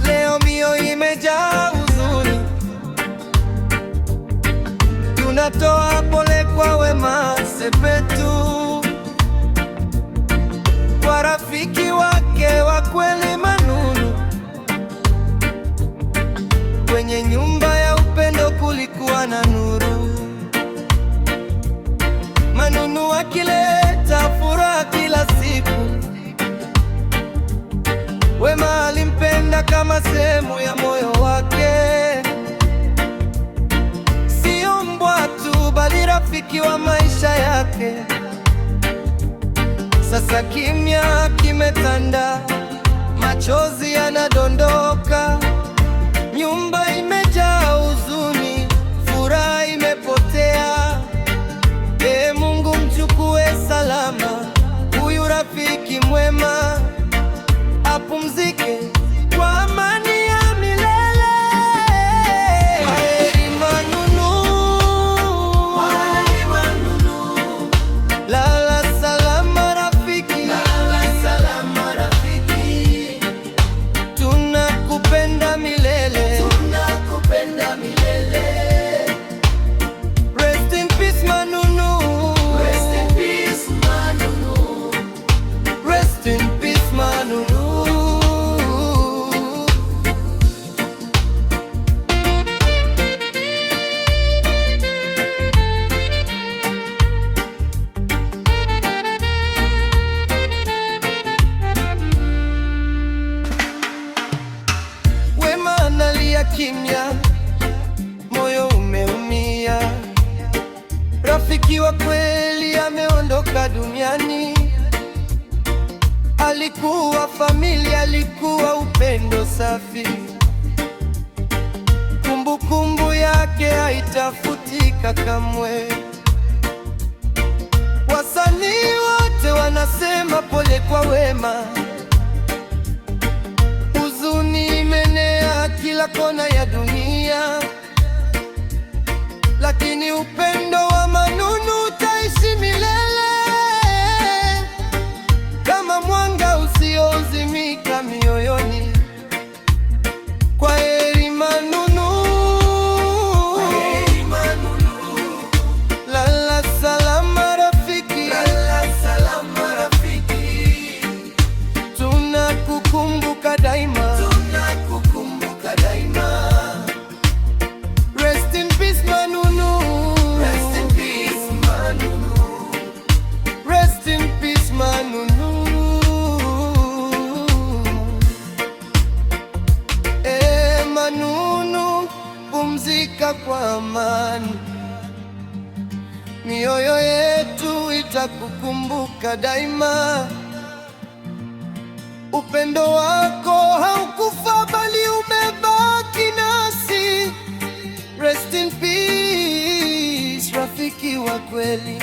Leo mioyo imejaa huzuni, tunatoa pole kwa Wema Sepetu, kwa rafiki wake wa kweli Manunu. Kwenye nyumba ya upendo kulikuwa na nuru, Manunu akileta furaha kila siku. Wema alimpenda kama sehemu ya moyo wake, sio mbwa tu bali rafiki wa maisha yake. Sasa kimya kimetanda, machozi yanadondoka, nyumba imejaa huzuni, furaha imepotea. Ee Mungu, mchukue salama huyu rafiki mwema, apumzike kwa amani ya milele. Kwaheri Manunu, kwaheri Manunu. Lala salama rafiki, lala salama rafiki. Tunakupenda milele, tunakupenda milele. Rest in peace Manunu, rest in peace Manunu, rest in peace Manunu. Wema analia kimya, moyo umeumia. Rafiki wa kweli ameondoka duniani. Alikuwa familia, alikuwa upendo safi. Kumbukumbu yake haitafutika kamwe. Wasanii wote wanasema pole kwa Wema. Huzuni imenea kila kona ya dunia, lakini upendo wa Manunu utaishi milele, kama mwanga usiozimika mioyoni. Kwaheri Manunu, kwaheri Manunu. Lala salama rafiki, lala salama rafiki. Tunakukumbuka daima, tunakukumbuka daima. Rest in peace Manunu, rest in peace Manunu, rest in peace Manunu. Manunu, pumzika kwa amani, mioyo yetu itakukumbuka daima. Upendo wako haukufa bali umebaki nasi. Rest in peace, rafiki wa kweli.